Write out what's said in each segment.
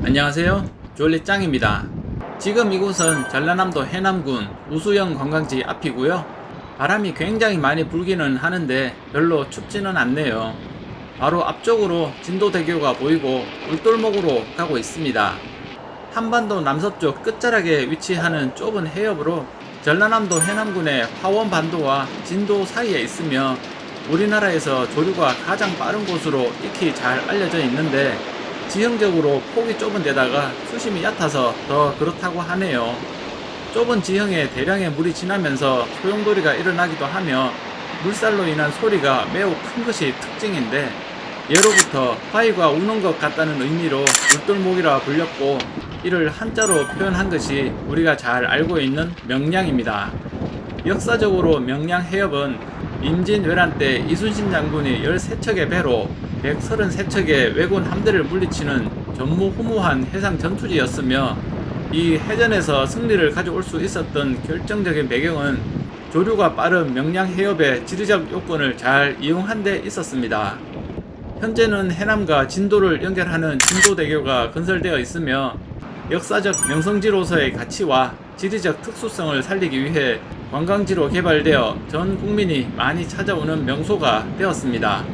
안녕하세요, 졸리짱입니다. 지금 이곳은 전라남도 해남군 우수영 관광지 앞이고요. 바람이 굉장히 많이 불기는 하는데 별로 춥지는 않네요. 바로 앞쪽으로 진도대교가 보이고 울돌목으로 가고 있습니다. 한반도 남서쪽 끝자락에 위치하는 좁은 해협으로 전라남도 해남군의 화원반도와 진도 사이에 있으며 우리나라에서 조류가 가장 빠른 곳으로 익히 잘 알려져 있는데, 지형적으로 폭이 좁은 데다가 수심이 얕아서 더 그렇다고 하네요. 좁은 지형에 대량의 물이 지나면서 소용돌이가 일어나기도 하며 물살로 인한 소리가 매우 큰 것이 특징인데, 예로부터 바위가 우는 것 같다는 의미로 울돌목이라 불렸고, 이를 한자로 표현한 것이 우리가 잘 알고 있는 명량입니다. 역사적으로 명량 해협은 임진왜란 때 이순신 장군이 13척의 배로 133척의 왜군 함대를 물리치는 전무후무한 해상 전투지였으며, 이 해전에서 승리를 가져올 수 있었던 결정적인 배경은 조류가 빠른 명량 해협의 지리적 요건을 잘 이용한 데 있었습니다. 현재는 해남과 진도를 연결하는 진도대교가 건설되어 있으며, 역사적 명성지로서의 가치와 지리적 특수성을 살리기 위해 관광지로 개발되어 전 국민이 많이 찾아오는 명소가 되었습니다.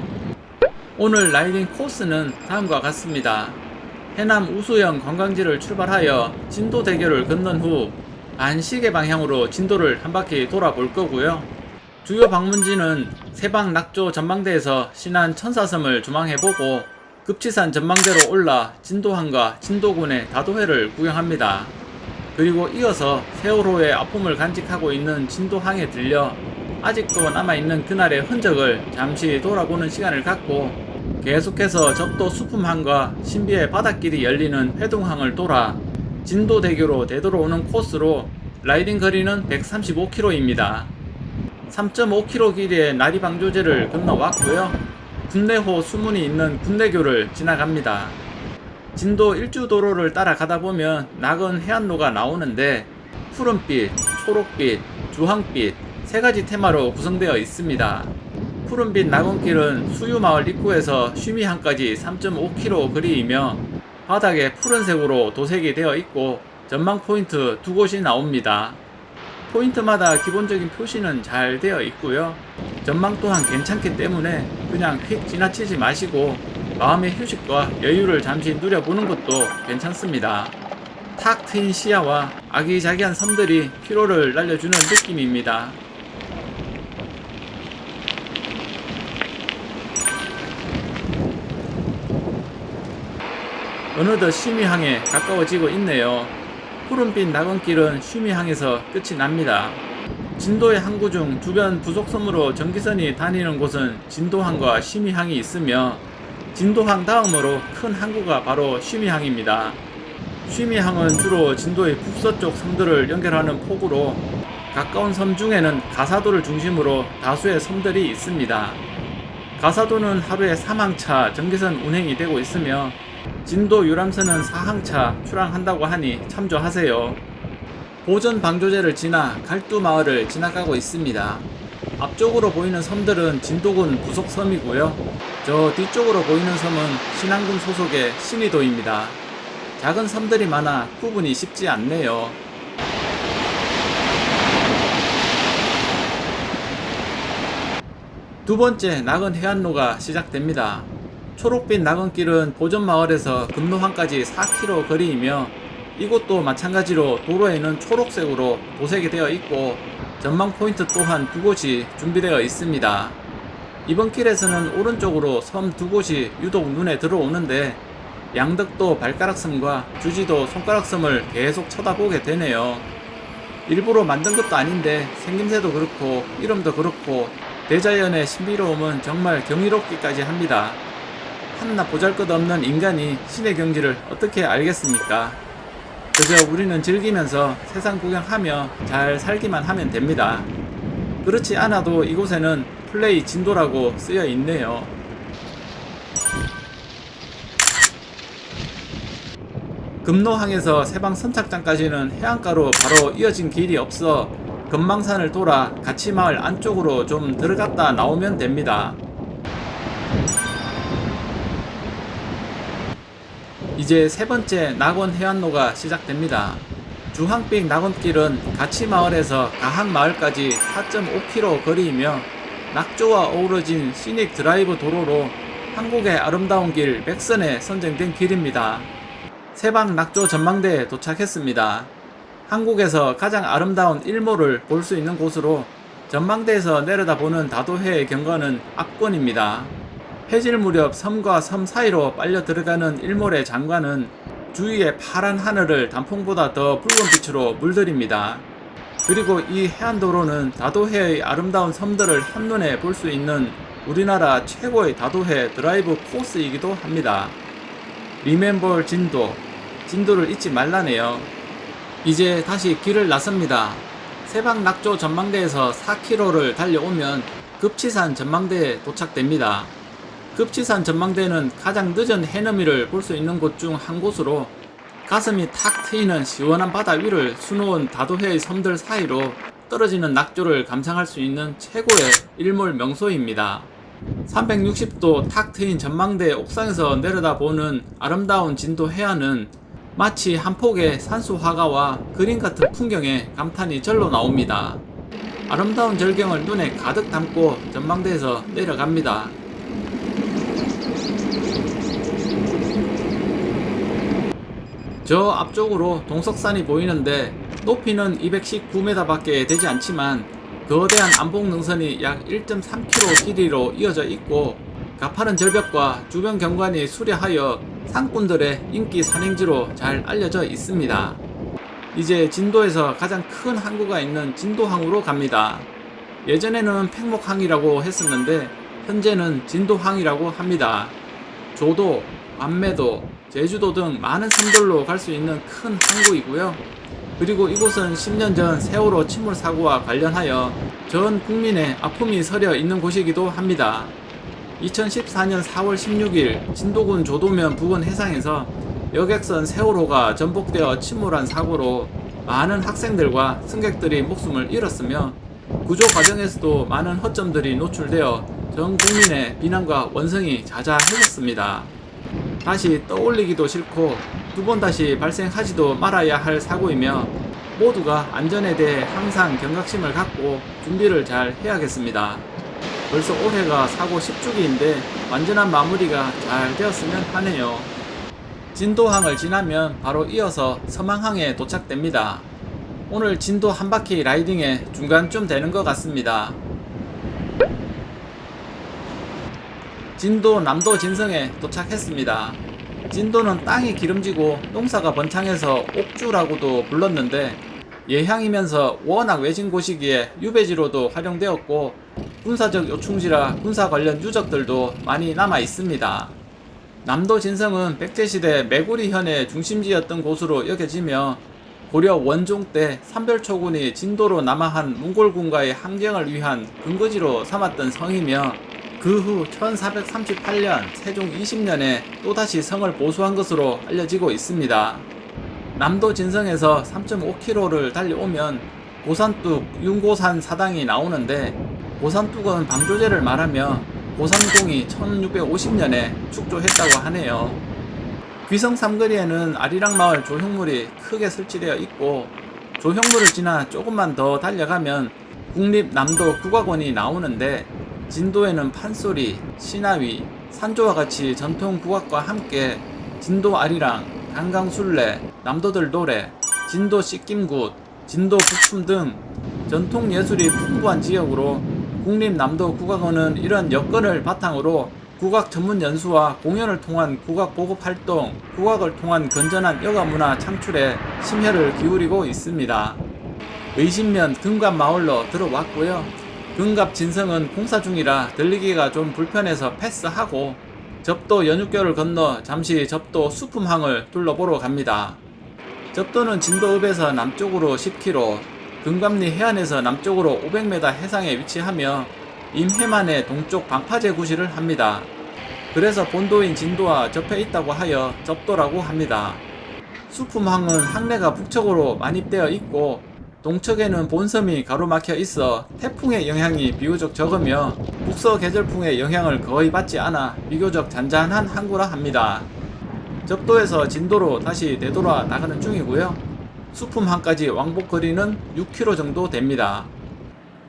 오늘 라이딩 코스는 다음과 같습니다. 해남 우수영 관광지를 출발하여 진도대교를 건넌 후 반시계 방향으로 진도를 한 바퀴 돌아볼 거고요. 주요 방문지는 세방낙조 전망대에서 신안 천사섬을 조망해보고 급치산 전망대로 올라 진도항과 진도군의 다도회를 구경합니다. 그리고 이어서 세월호의 아픔을 간직하고 있는 진도항에 들려 아직도 남아있는 그날의 흔적을 잠시 돌아보는 시간을 갖고 계속해서 적도 수품항과 신비의 바닷길이 열리는 회동항을 돌아 진도대교로 되돌아오는 코스로 라이딩 거리는 135km입니다. 3.5km 길이의 나리방조제를 건너왔고요. 군내호 수문이 있는 군내교를 지나갑니다. 진도 일주도로를 따라가다 보면 낙원 해안로가 나오는데, 푸른빛, 초록빛, 주황빛 세 가지 테마로 구성되어 있습니다. 푸른빛 낙원길은 수유마을 입구에서 쉬미항까지 3.5km 거리이며 바닥에 푸른색으로 도색이 되어 있고 전망 포인트 두 곳이 나옵니다. 포인트마다 기본적인 표시는 잘 되어 있고요. 전망 또한 괜찮기 때문에 그냥 휙 지나치지 마시고 마음의 휴식과 여유를 잠시 누려보는 것도 괜찮습니다. 탁 트인 시야와 아기자기한 섬들이 피로를 날려주는 느낌입니다. 어느덧 쉬미항에 가까워지고 있네요. 푸른빛 낙원길은 쉬미항에서 끝이 납니다. 진도의 항구 중 주변 부속섬으로 전기선이 다니는 곳은 진도항과 쉬미항이 있으며, 진도항 다음으로 큰 항구가 바로 쉬미항입니다. 쉬미항은 주로 진도의 북서쪽 섬들을 연결하는 폭으로 가까운 섬 중에는 가사도를 중심으로 다수의 섬들이 있습니다. 가사도는 하루에 3항차 전기선 운행이 되고 있으며 진도 유람선은 4항차 출항한다고 하니 참조하세요. 보전 방조제를 지나 갈두마을을 지나가고 있습니다. 앞쪽으로 보이는 섬들은 진도군 부속섬이고요. 저 뒤쪽으로 보이는 섬은 신안군 소속의 신의도입니다. 작은 섬들이 많아 구분이 쉽지 않네요. 두 번째 낙원 해안로가 시작됩니다. 초록빛 낙원길은 보전마을에서 금노항까지 4km 거리이며, 이곳도 마찬가지로 도로에는 초록색으로 도색이 되어 있고 전망 포인트 또한 두 곳이 준비되어 있습니다. 이번 길에서는 오른쪽으로 섬 두 곳이 유독 눈에 들어오는데, 양덕도 발가락섬과 주지도 손가락섬을 계속 쳐다보게 되네요. 일부러 만든 것도 아닌데 생김새도 그렇고 이름도 그렇고 대자연의 신비로움은 정말 경이롭기까지 합니다. 한낱 보잘것없는 인간이 신의 경지를 어떻게 알겠습니까? 그저 우리는 즐기면서 세상 구경하며 잘 살기만 하면 됩니다. 그렇지 않아도 이곳에는 플레이 진도라고 쓰여 있네요. 금노항에서 세방 선착장까지는 해안가로 바로 이어진 길이 없어 금망산을 돌아 가치마을 안쪽으로 좀 들어갔다 나오면 됩니다. 이제 세 번째 낙원 해안로가 시작됩니다. 주황빛 낙원길은 가치마을에서 가한마을까지 4.5km 거리이며 낙조와 어우러진 시닉 드라이브 도로로 한국의 아름다운 길 맥선에 선정된 길입니다. 세방 낙조 전망대에 도착했습니다. 한국에서 가장 아름다운 일몰을 볼 수 있는 곳으로 전망대에서 내려다보는 다도해의 경관은 압권입니다. 해질 무렵 섬과 섬 사이로 빨려 들어가는 일몰의 장관은 주위의 파란 하늘을 단풍보다 더 붉은 빛으로 물들입니다. 그리고 이 해안도로는 다도해의 아름다운 섬들을 한눈에 볼 수 있는 우리나라 최고의 다도해 드라이브 코스이기도 합니다. 리멤버 진도를 잊지 말라네요. 이제 다시 길을 나섭니다. 세방 낙조 전망대에서 4km를 달려오면 급치산 전망대에 도착됩니다. 급치산 전망대는 가장 늦은 해넘이를 볼 수 있는 곳 중 한 곳으로 가슴이 탁 트이는 시원한 바다 위를 수놓은 다도해의 섬들 사이로 떨어지는 낙조를 감상할 수 있는 최고의 일몰 명소입니다. 360도 탁 트인 전망대 옥상에서 내려다보는 아름다운 진도 해안은 마치 한 폭의 산수 화가와 그림 같은 풍경에 감탄이 절로 나옵니다. 아름다운 절경을 눈에 가득 담고 전망대에서 내려갑니다. 저 앞쪽으로 동석산이 보이는데 높이는 219m 밖에 되지 않지만 거대한 안봉능선이 약 1.3km 길이로 이어져 있고 가파른 절벽과 주변 경관이 수려하여 산꾼들의 인기 산행지로 잘 알려져 있습니다. 이제 진도에서 가장 큰 항구가 있는 진도항으로 갑니다. 예전에는 팽목항이라고 했었는데 현재는 진도항이라고 합니다. 조도, 완매도, 제주도 등 많은 섬들로 갈 수 있는 큰 항구이고요. 그리고 이곳은 10년 전 세월호 침몰 사고와 관련하여 전 국민의 아픔이 서려 있는 곳이기도 합니다. 2014년 4월 16일 진도군 조도면 부근 해상에서 여객선 세월호가 전복되어 침몰한 사고로 많은 학생들과 승객들이 목숨을 잃었으며 구조 과정에서도 많은 허점들이 노출되어 전 국민의 비난과 원성이 자자해졌습니다. 다시 떠올리기도 싫고 두 번 다시 발생하지도 말아야 할 사고이며 모두가 안전에 대해 항상 경각심을 갖고 준비를 잘 해야겠습니다. 벌써 올해가 사고 10주기인데 완전한 마무리가 잘 되었으면 하네요. 진도항을 지나면 바로 이어서 서망항에 도착됩니다. 오늘 진도 한 바퀴 라이딩의 중간쯤 되는 것 같습니다. 진도 남도 진성에 도착했습니다. 진도는 땅이 기름지고 농사가 번창해서 옥주라고도 불렀는데 예향이면서 워낙 외진 곳이기에 유배지로도 활용되었고 군사적 요충지라 군사 관련 유적들도 많이 남아 있습니다. 남도 진성은 백제시대 매구리현의 중심지였던 곳으로 여겨지며 고려 원종 때 삼별초군이 진도로 남하한 몽골군과의 항쟁을 위한 근거지로 삼았던 성이며 그 후 1438년 세종 20년에 또다시 성을 보수한 것으로 알려지고 있습니다. 남도 진성에서 3.5km를 달려오면 고산뚝 윤고산 사당이 나오는데 고산뚝은 방조제를 말하며 고산공이 1650년에 축조했다고 하네요. 귀성 삼거리에는 아리랑마을 조형물이 크게 설치되어 있고 조형물을 지나 조금만 더 달려가면 국립남도 국악원이 나오는데 진도에는 판소리, 시나위, 산조와 같이 전통 국악과 함께 진도 아리랑, 강강술래, 남도들 노래, 진도 씻김굿, 진도 북춤 등 전통 예술이 풍부한 지역으로 국립남도 국악원은 이런 여건을 바탕으로 국악 전문 연수와 공연을 통한 국악 보급 활동, 국악을 통한 건전한 여가 문화 창출에 심혈을 기울이고 있습니다. 의신면 금갑마을로 들어왔고요. 금갑 진성은 공사 중이라 들리기가 좀 불편해서 패스하고 접도 연육교를 건너 잠시 접도 수품항을 둘러보러 갑니다. 접도는 진도읍에서 남쪽으로 10km, 금감리 해안에서 남쪽으로 500m 해상에 위치하며 임해만의 동쪽 방파제 구실을 합니다. 그래서 본도인 진도와 접해 있다고 하여 접도라고 합니다. 수품항은 항래가 북측으로 많이되어 있고 동측에는 본섬이 가로막혀 있어 태풍의 영향이 비교적 적으며 북서 계절풍의 영향을 거의 받지 않아 비교적 잔잔한 항구라 합니다. 적도에서 진도로 다시 되돌아 나가는 중이고요. 수품항까지 왕복 거리는 6km 정도 됩니다.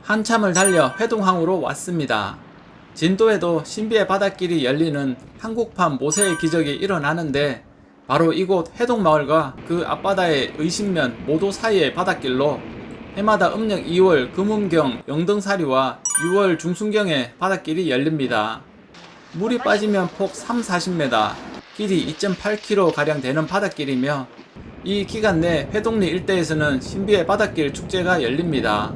한참을 달려 회동항으로 왔습니다. 진도에도 신비의 바닷길이 열리는 한국판 모세의 기적이 일어나는데 바로 이곳 회동마을과 그 앞바다의 의신면 모도 사이의 바닷길로 해마다 음력 2월 금음경 영등사리와 6월 중순경에 바닷길이 열립니다. 물이 빠지면 폭 3-40m, 길이 2.8km 가량 되는 바닷길이며 이 기간 내 회동리 일대에서는 신비의 바닷길 축제가 열립니다.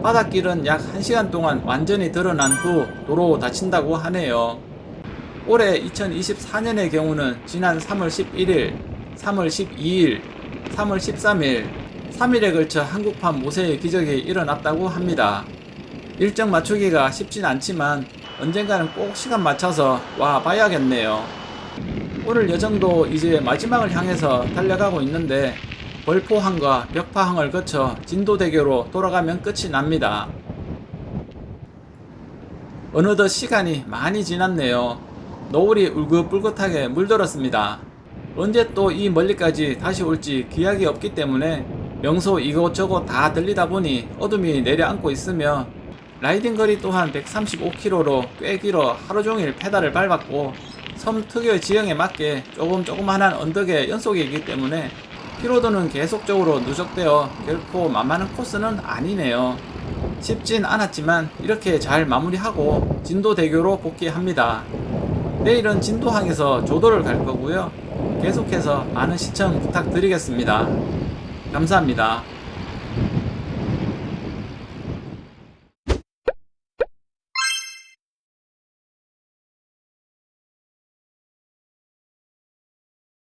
바닷길은 약 1시간 동안 완전히 드러난 후 도로 닫힌다고 하네요. 올해 2024년의 경우는 지난 3월 11일, 3월 12일, 3월 13일, 3일에 걸쳐 한국판 모세의 기적이 일어났다고 합니다. 일정 맞추기가 쉽진 않지만 언젠가는 꼭 시간 맞춰서 와 봐야겠네요. 오늘 여정도 이제 마지막을 향해서 달려가고 있는데 벌포항과 벽파항을 거쳐 진도대교로 돌아가면 끝이 납니다. 어느덧 시간이 많이 지났네요. 노을이 울긋불긋하게 물들었습니다. 언제 또 이 멀리까지 다시 올지 기약이 없기 때문에 명소 이곳저곳 다 들리다 보니 어둠이 내려앉고 있으며 라이딩 거리 또한 135km로 꽤 길어 하루종일 페달을 밟았고 섬 특유의 지형에 맞게 조그만한 언덕의 연속이기 때문에 피로도는 계속적으로 누적되어 결코 만만한 코스는 아니네요. 쉽진 않았지만 이렇게 잘 마무리하고 진도대교로 복귀합니다. 내일은 진도항에서 조도를 갈 거고요. 계속해서 많은 시청 부탁드리겠습니다. 감사합니다.